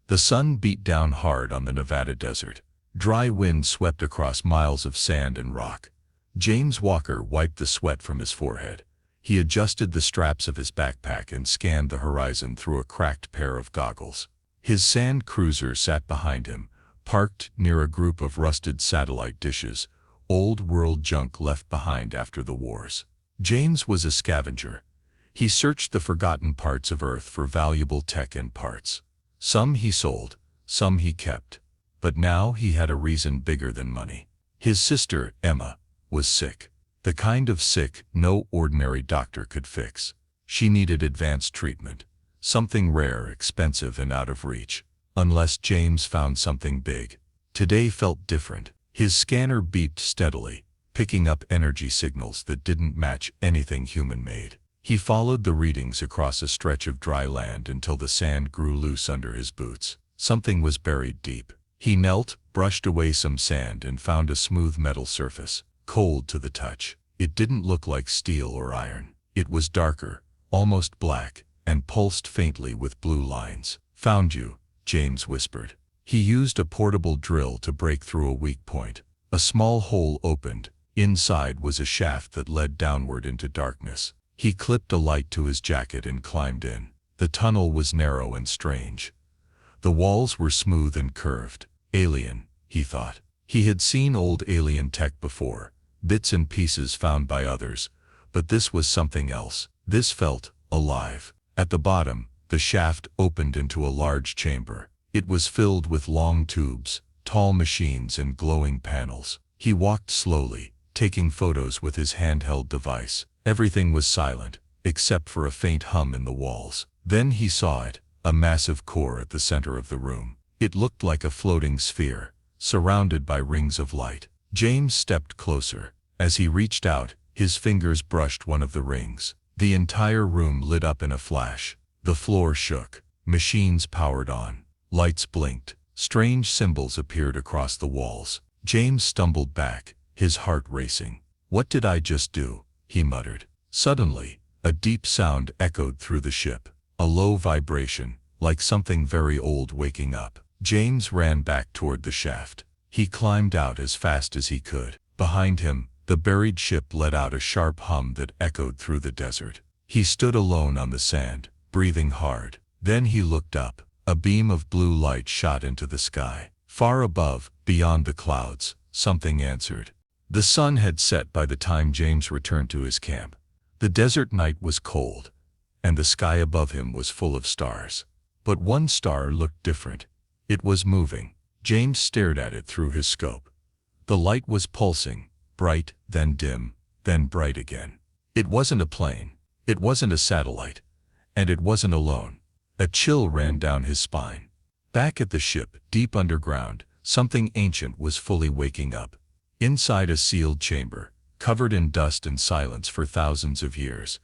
The sun beat down hard on the Nevada desert. Dry wind swept across miles of sand and rock. James Walker wiped the sweat from his forehead. He adjusted the straps of his backpack and scanned the horizon through a cracked pair of goggles. His sand cruiser sat behind him, parked near a group of rusted satellite dishes, old-world junk left behind after the wars. James was a scavenger. He searched the forgotten parts of Earth for valuable tech and parts. Some he sold, some he kept. But now he had a reason bigger than money. His sister, Emma, was sick. The kind of sick no ordinary doctor could fix. She needed advanced treatment. Something rare, expensive, and out of reach. Unless James found something big. Today felt different. His scanner beeped steadily, picking up energy signals that didn't match anything human-made. He followed the readings across a stretch of dry land until the sand grew loose under his boots. Something was buried deep. He knelt, brushed away some sand, and found a smooth metal surface, cold to the touch. It didn't look like steel or iron. It was darker, almost black, and pulsed faintly with blue lines. "Found you," James whispered. He used a portable drill to break through a weak point. A small hole opened. Inside was a shaft that led downward into darkness. He clipped a light to his jacket and climbed in. The tunnel was narrow and strange. The walls were smooth and curved. Alien, he thought. He had seen old alien tech before, bits and pieces found by others, but this was something else. This felt alive. At the bottom, the shaft opened into a large chamber. It was filled with long tubes, tall machines, and glowing panels. He walked slowly, taking photos with his handheld device. Everything was silent, except for a faint hum in the walls. Then he saw it, a massive core at the center of the room. It looked like a floating sphere, surrounded by rings of light. James stepped closer. As he reached out, his fingers brushed one of the rings. The entire room lit up in a flash. The floor shook. Machines powered on. Lights blinked. Strange symbols appeared across the walls. James stumbled back, his heart racing. "What did I just do?" he muttered. Suddenly, a deep sound echoed through the ship. A low vibration, like something very old waking up. James ran back toward the shaft. He climbed out as fast as he could. Behind him, the buried ship let out a sharp hum that echoed through the desert. He stood alone on the sand, breathing hard. Then he looked up. A beam of blue light shot into the sky. Far above, beyond the clouds, something answered. The sun had set by the time James returned to his camp. The desert night was cold, and the sky above him was full of stars. But one star looked different. It was moving. James stared at it through his scope. The light was pulsing, bright, then dim, then bright again. It wasn't a plane. It wasn't a satellite. And it wasn't alone. A chill ran down his spine. Back at the ship, deep underground, something ancient was fully waking up. Inside a sealed chamber, covered in dust and silence for thousands of years,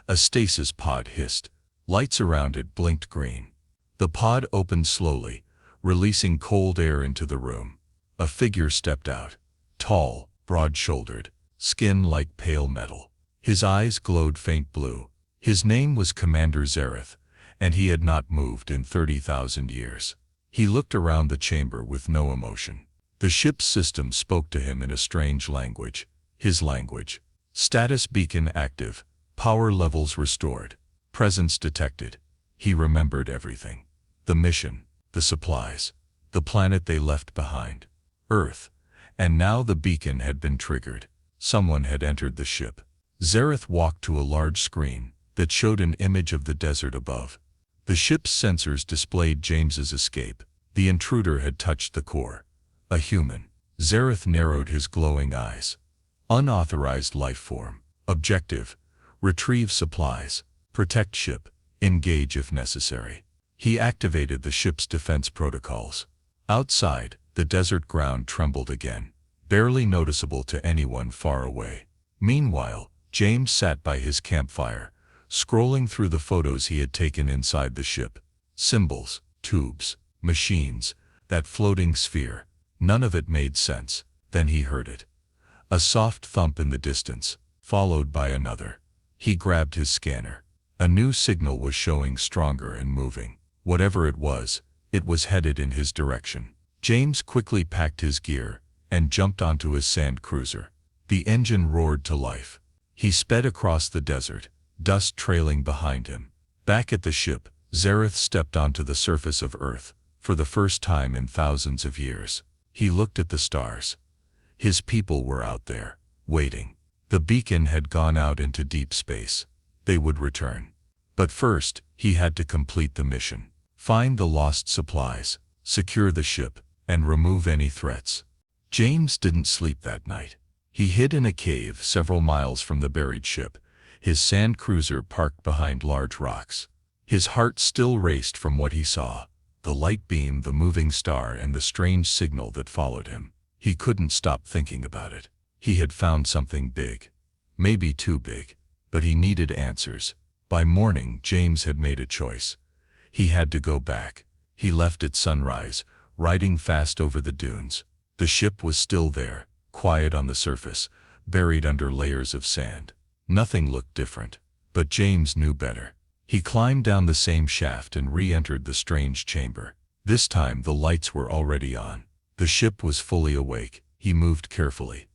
a stasis pod hissed. Lights around it blinked green. The pod opened slowly, releasing cold air into the room. A figure stepped out, tall, broad-shouldered, skin like pale metal. His eyes glowed faint blue. His name was Commander Zareth, and he had not moved in 30,000 years. He looked around the chamber with no emotion. The ship's system spoke to him in a strange language. His language. Status beacon active. Power levels restored. Presence detected. He remembered everything. The mission, the supplies, the planet they left behind. Earth. And now the beacon had been triggered. Someone had entered the ship. Zareth walked to a large screen that showed an image of the desert above. The ship's sensors displayed James's escape. The intruder had touched the core. A human. Zareth narrowed his glowing eyes. Unauthorized life form. Objective. Retrieve supplies. Protect ship. Engage if necessary. He activated the ship's defense protocols. Outside, the desert ground trembled again, barely noticeable to anyone far away. Meanwhile, James sat by his campfire, scrolling through the photos he had taken inside the ship. Symbols, tubes, machines, that floating sphere. None of it made sense. Then he heard it. A soft thump in the distance, followed by another. He grabbed his scanner. A new signal was showing stronger and moving. Whatever it was, It was headed in his direction. James quickly packed his gear and jumped onto his sand cruiser. The engine roared to life. He sped across the desert, dust trailing behind him. Back at the ship, Zareth stepped onto the surface of Earth, for the first time in thousands of years. He looked at the stars. His people were out there, waiting. The beacon had gone out into deep space. They would return. But first, he had to complete the mission. Find the lost supplies, secure the ship, and remove any threats. James didn't sleep that night. He hid in a cave several miles from the buried ship, his sand cruiser parked behind large rocks. His heart still raced from what he saw, the light beam, the moving star, and the strange signal that followed him. He couldn't stop thinking about it. He had found something big. Maybe too big. But he needed answers. By morning, James had made a choice. He had to go back. He left at sunrise, riding fast over the dunes. The ship was still there, quiet on the surface, buried under layers of sand. Nothing looked different. But James knew better. He climbed down the same shaft and re-entered the strange chamber. This time the lights were already on. The ship was fully awake. He moved carefully.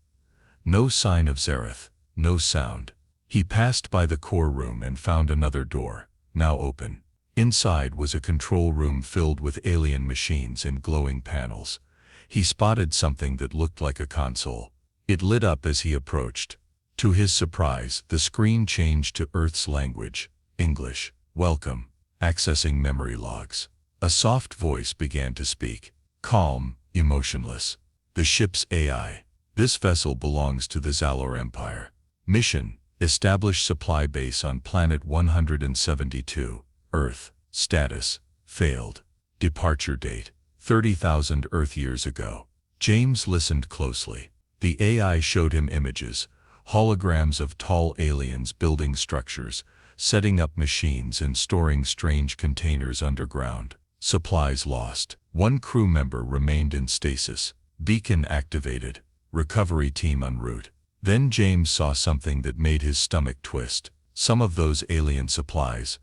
No sign of Zareth, no sound. He passed by the core room and found another door, now open. Inside was a control room filled with alien machines and glowing panels. He spotted something that looked like a console. It lit up as he approached. To his surprise, the screen changed to Earth's language, English. Welcome. Accessing memory logs. A soft voice began to speak. Calm, emotionless. The ship's AI. This vessel belongs to the Zalor Empire. Mission: establish supply base on planet 172, Earth. Status: failed. Departure date: 30,000 Earth years ago. James listened closely. The AI showed him images, holograms of tall aliens building structures, setting up machines and storing strange containers underground. Supplies lost. One crew member remained in stasis. Beacon activated. Recovery team en route. Then James saw something that made his stomach twist. Some of those alien supplies,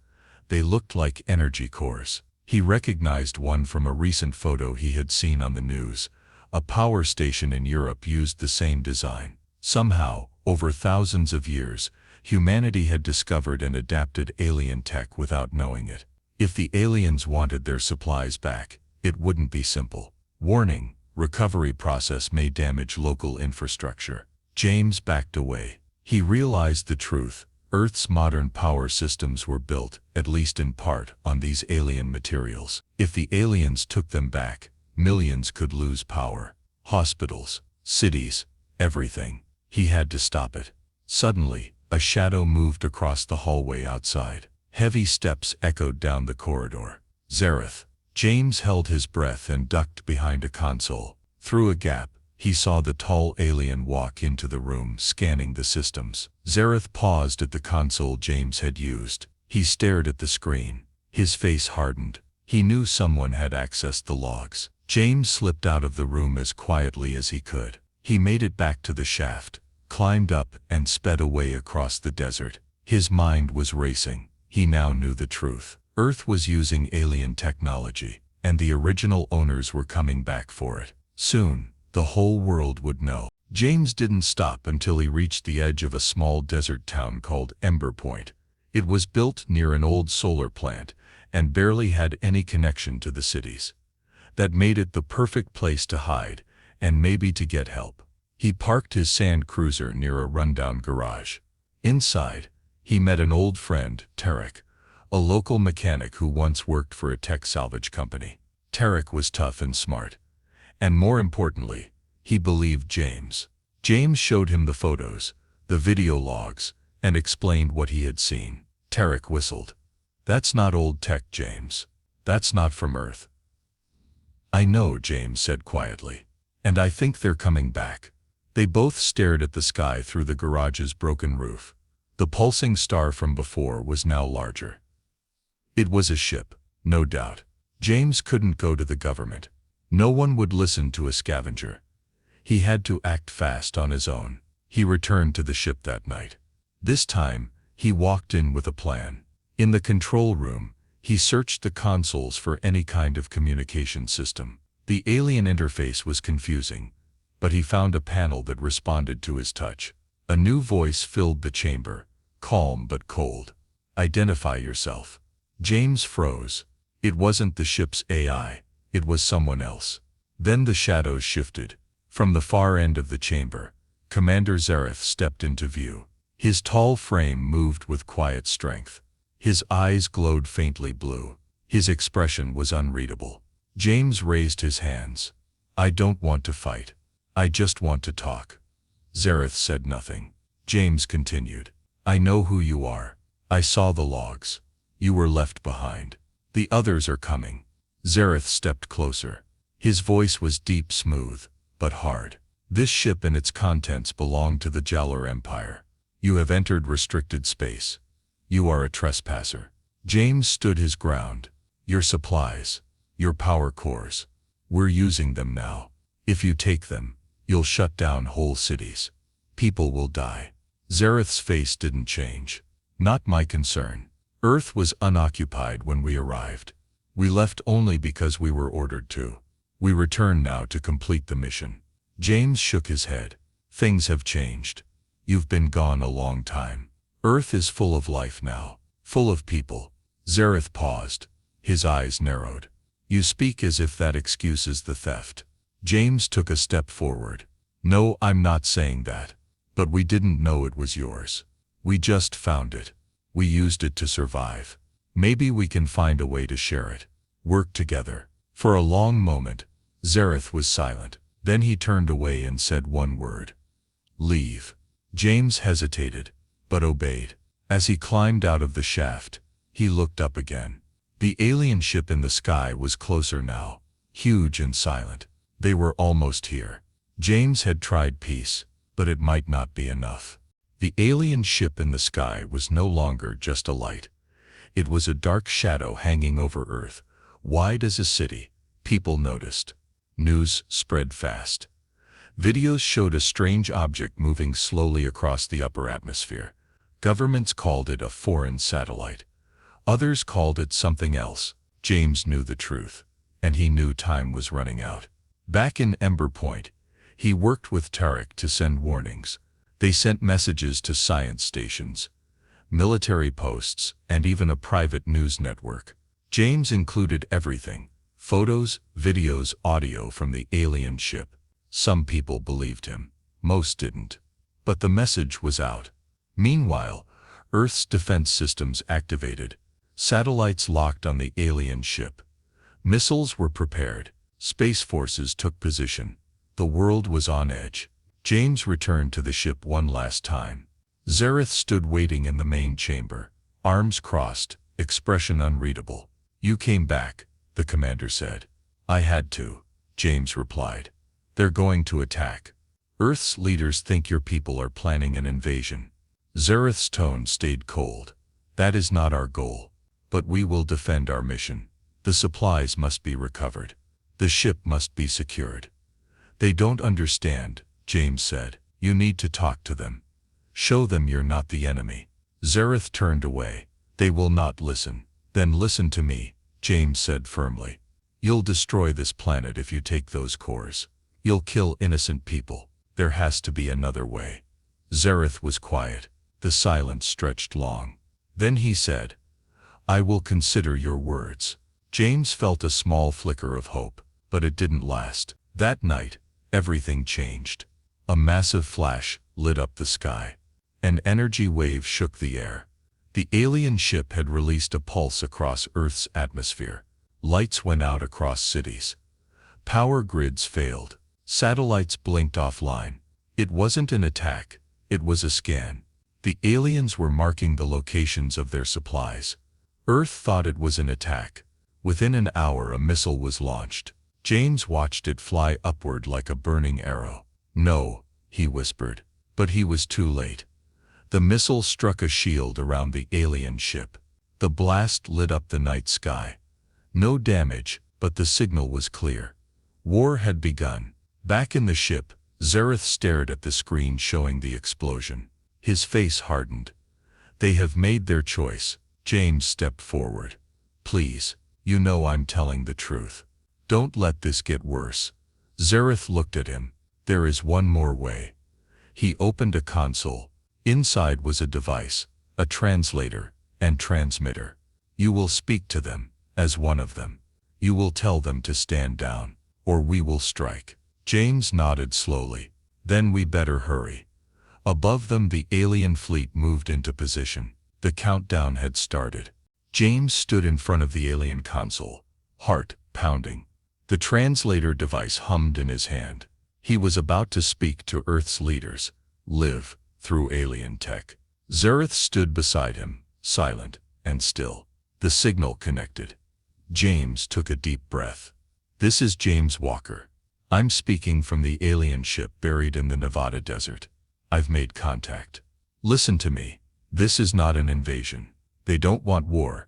they looked like energy cores. He recognized one from a recent photo he had seen on the news. A power station in Europe used the same design. Somehow, over thousands of years, humanity had discovered and adapted alien tech without knowing it. If the aliens wanted their supplies back, it wouldn't be simple. Warning: recovery process may damage local infrastructure. James backed away. He realized the truth. Earth's modern power systems were built, at least in part, on these alien materials. If the aliens took them back, millions could lose power. Hospitals, cities, everything. He had to stop it. Suddenly, a shadow moved across the hallway outside. Heavy steps echoed down the corridor. Zareth. James held his breath and ducked behind a console. Through a gap, he saw the tall alien walk into the room, scanning the systems. Zareth paused at the console James had used. He stared at the screen. His face hardened. He knew someone had accessed the logs. James slipped out of the room as quietly as he could. He made it back to the shaft, climbed up, and sped away across the desert. His mind was racing. He now knew the truth. Earth was using alien technology, and the original owners were coming back for it. Soon, the whole world would know. James didn't stop until he reached the edge of a small desert town called Ember Point. It was built near an old solar plant, and barely had any connection to the cities. That made it the perfect place to hide, and maybe to get help. He parked his sand cruiser near a rundown garage. Inside, he met an old friend, Tarek, a local mechanic who once worked for a tech salvage company. Tarek was tough and smart. And more importantly, he believed James. James showed him the photos, the video logs, and explained what he had seen. Tarek whistled. "That's not old tech, James. That's not from Earth." "I know," James said quietly. "And I think they're coming back." They both stared at the sky through the garage's broken roof. The pulsing star from before was now larger. It was a ship, no doubt. James couldn't go to the government. No one would listen to a scavenger. He had to act fast on his own. He returned to the ship that night. This time, he walked in with a plan. In the control room, He searched the consoles for any kind of communication system. The alien interface was confusing, but he found a panel that responded to his touch. A new voice filled the chamber, calm but cold. "Identify yourself." James froze. It wasn't the ship's AI, it was someone else. Then the shadows shifted. From the far end of the chamber, Commander Zareth stepped into view. His tall frame moved with quiet strength. His eyes glowed faintly blue. His expression was unreadable. James raised his hands. "I don't want to fight. I just want to talk." Zareth said nothing. James continued. "I know who you are. I saw the logs. You were left behind. The others are coming." Zareth stepped closer. His voice was deep, smooth, but hard. "This ship and its contents belong to the Jalur Empire. You have entered restricted space. You are a trespasser." James stood his ground. "Your supplies, your power cores. We're using them now. If you take them, you'll shut down whole cities. People will die." Zareth's face didn't change. "Not my concern. Earth was unoccupied when we arrived. We left only because we were ordered to. We return now to complete the mission." James shook his head. "Things have changed. You've been gone a long time. Earth is full of life now, full of people." Zareth paused. His eyes narrowed. "You speak as if that excuses the theft." James took a step forward. "No, I'm not saying that. But we didn't know it was yours. We just found it. We used it to survive. Maybe we can find a way to share it. Work together." For a long moment, Zareth was silent. Then he turned away and said one word. "Leave." James hesitated, but obeyed. As he climbed out of the shaft, he looked up again. The alien ship in the sky was closer now, huge and silent. They were almost here. James had tried peace, but it might not be enough. The alien ship in the sky was no longer just a light. It was a dark shadow hanging over Earth, wide as a city. People noticed. News spread fast. Videos showed a strange object moving slowly across the upper atmosphere. Governments called it a foreign satellite. Others called it something else. James knew the truth, and he knew time was running out. Back in Ember Point, he worked with Tarek to send warnings. They sent messages to science stations, military posts, and even a private news network. James included everything: photos, videos, audio from the alien ship. Some people believed him. Most didn't. But the message was out. Meanwhile, Earth's defense systems activated. Satellites locked on the alien ship. Missiles were prepared. Space forces took position. The world was on edge. James returned to the ship one last time. Zareth stood waiting in the main chamber, arms crossed, expression unreadable. "You came back," the commander said. "I had to," James replied. "They're going to attack. Earth's leaders think your people are planning an invasion." Zareth's tone stayed cold. "That is not our goal. But we will defend our mission. The supplies must be recovered. The ship must be secured." "They don't understand," James said. "You need to talk to them. Show them you're not the enemy." Zareth turned away. "They will not listen." "Then listen to me," James said firmly. "You'll destroy this planet if you take those cores. You'll kill innocent people. There has to be another way." Zareth was quiet. The silence stretched long. Then he said, "I will consider your words." James felt a small flicker of hope, but it didn't last. That night, everything changed. A massive flash lit up the sky. An energy wave shook the air. The alien ship had released a pulse across Earth's atmosphere. Lights went out across cities. Power grids failed. Satellites blinked offline. It wasn't an attack, it was a scan. The aliens were marking the locations of their supplies. Earth thought it was an attack. Within an hour a missile was launched. James watched it fly upward like a burning arrow. "No," he whispered. But he was too late. The missile struck a shield around the alien ship. The blast lit up the night sky. No damage, but the signal was clear. War had begun. Back in the ship, Zareth stared at the screen showing the explosion. His face hardened. "They have made their choice." James stepped forward. Please, you know I'm telling the truth. Don't let this get worse. Zareth looked at him. There is one more way. He opened a console. Inside was a device, a translator, and transmitter. You will speak to them, as one of them. You will tell them to stand down, or we will strike. James nodded slowly. Then we better hurry. Above them the alien fleet moved into position. The countdown had started. James stood in front of the alien console, heart pounding. The translator device hummed in his hand. He was about to speak to Earth's leaders, live through alien tech. Zareth stood beside him, silent and still. The signal connected. James took a deep breath. This is James Walker. I'm speaking from the alien ship buried in the Nevada desert. I've made contact. Listen to me. This is not an invasion. They don't want war.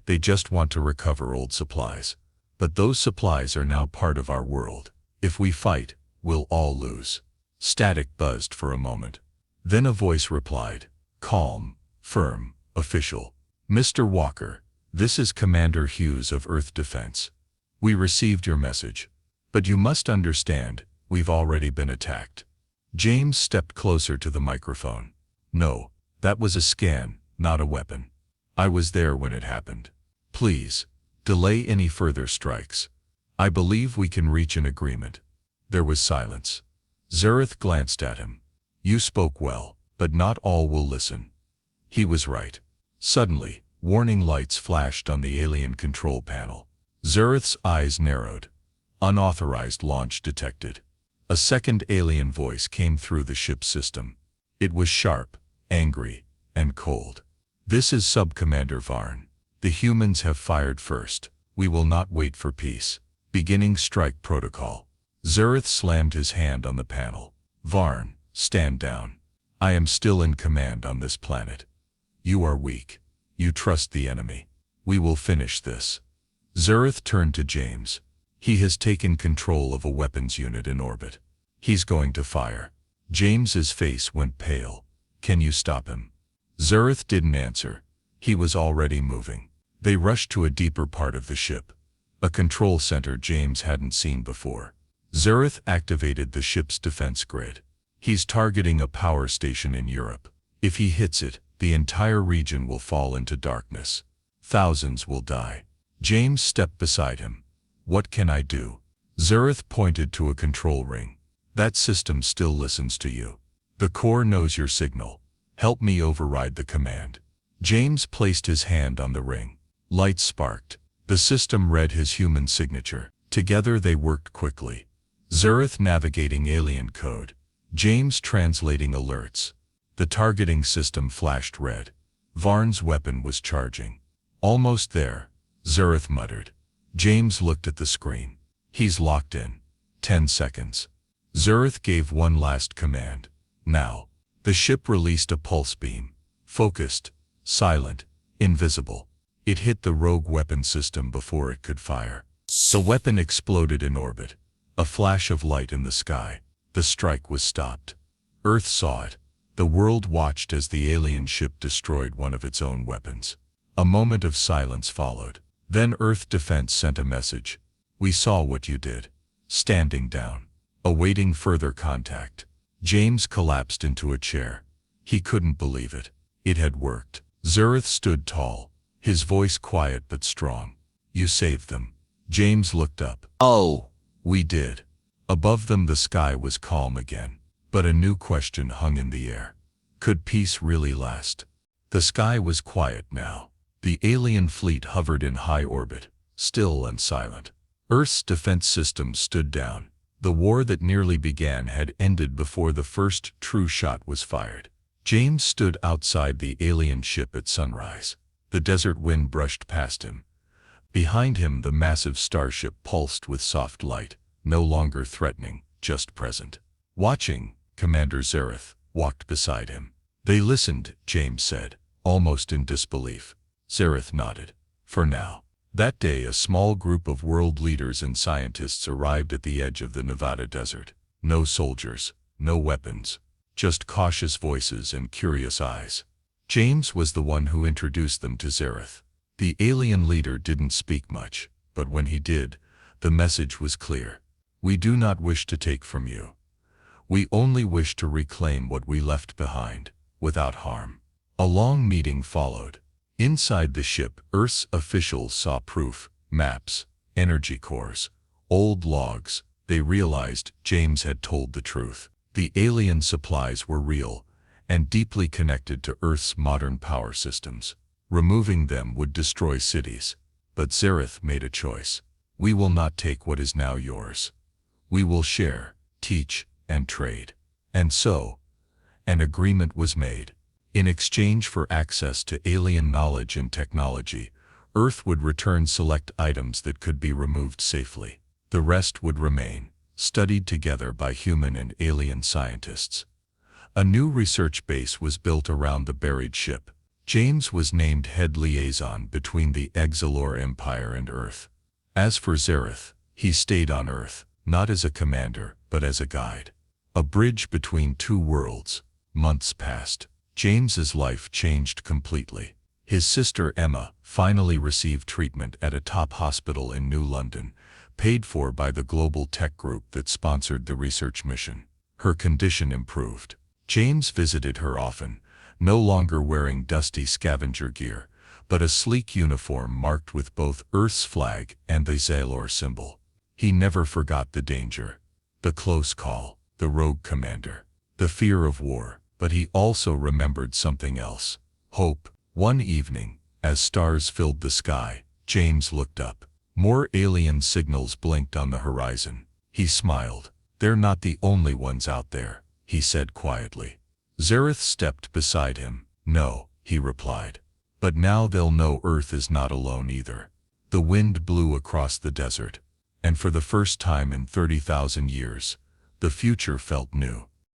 They just want to recover old supplies. But those supplies are now part of our world. If we fight, we'll all lose. Static buzzed for a moment. Then a voice replied, calm, firm, official. Mr. Walker, this is Commander Hughes of Earth Defense. We received your message. But you must understand, we've already been attacked. James stepped closer to the microphone. No, that was a scan, not a weapon. I was there when it happened. Please, delay any further strikes. I believe we can reach an agreement. There was silence. Zareth glanced at him. You spoke well, but not all will listen. He was right. Suddenly, warning lights flashed on the alien control panel. Zareth's eyes narrowed. Unauthorized launch detected. A second alien voice came through the ship's system. It was sharp, angry, and cold. This is Sub-Commander Varn. The humans have fired first. We will not wait for peace. Beginning strike protocol. Zareth slammed his hand on the panel. Varn, stand down. I am still in command on this planet. You are weak. You trust the enemy. We will finish this. Zareth turned to James. He has taken control of a weapons unit in orbit. He's going to fire. James's face went pale. Can you stop him? Zareth didn't answer. He was already moving. They rushed to a deeper part of the ship. A control center James hadn't seen before. Zareth activated the ship's defense grid. He's targeting a power station in Europe. If he hits it, the entire region will fall into darkness. Thousands will die. James stepped beside him. What can I do? Zareth pointed to a control ring. That system still listens to you. The core knows your signal. Help me override the command. James placed his hand on the ring. Lights sparked. The system read his human signature. Together they worked quickly. Zareth navigating alien code. James translating alerts. The targeting system flashed red. Varn's weapon was charging. Almost there, Zareth muttered. James looked at the screen. He's locked in. 10 seconds. Zareth gave one last command. Now. The ship released a pulse beam. Focused, silent, invisible. It hit the rogue weapon system before it could fire. The weapon exploded in orbit. A flash of light in the sky. The strike was stopped. Earth saw it. The world watched as the alien ship destroyed one of its own weapons. A moment of silence followed. Then Earth Defense sent a message. We saw what you did. Standing down. Awaiting further contact. James collapsed into a chair. He couldn't believe it. It had worked. Zareth stood tall, his voice quiet but strong. You saved them. James looked up. Oh, we did. Above them the sky was calm again. But a new question hung in the air. Could peace really last? The sky was quiet now. The alien fleet hovered in high orbit, still and silent. Earth's defense system stood down. The war that nearly began had ended before the first true shot was fired. James stood outside the alien ship at sunrise. The desert wind brushed past him. Behind him the massive starship pulsed with soft light, no longer threatening, just present. Watching, Commander Zareth walked beside him. They listened, James said, almost in disbelief. Zareth nodded. For now. That day a small group of world leaders and scientists arrived at the edge of the Nevada desert. No soldiers, no weapons, just cautious voices and curious eyes. James was the one who introduced them to Zareth. The alien leader didn't speak much, but when he did, the message was clear. We do not wish to take from you. We only wish to reclaim what we left behind, without harm. A long meeting followed. Inside the ship, Earth's officials saw proof, maps, energy cores, old logs. They realized James had told the truth. The alien supplies were real and deeply connected to Earth's modern power systems. Removing them would destroy cities. But Zareth made a choice. We will not take what is now yours. We will share, teach, and trade. And so, an agreement was made. In exchange for access to alien knowledge and technology, Earth would return select items that could be removed safely. The rest would remain, studied together by human and alien scientists. A new research base was built around the buried ship. James was named head liaison between the Exilor Empire and Earth. As for Zareth, he stayed on Earth, not as a commander, but as a guide. A bridge between two worlds. Months passed. James's life changed completely. His sister Emma finally received treatment at a top hospital in New London, paid for by the global tech group that sponsored the research mission. Her condition improved. James visited her often, no longer wearing dusty scavenger gear, but a sleek uniform marked with both Earth's flag and the Zalor symbol. He never forgot the danger, the close call, the rogue commander, the fear of war, but he also remembered something else: hope. One evening, as stars filled the sky, James looked up. More alien signals blinked on the horizon. He smiled. They're not the only ones out there, he said quietly. Zareth stepped beside him. No, he replied. But now they'll know Earth is not alone either. The wind blew across the desert, and for the first time in 30,000 years, the future felt new.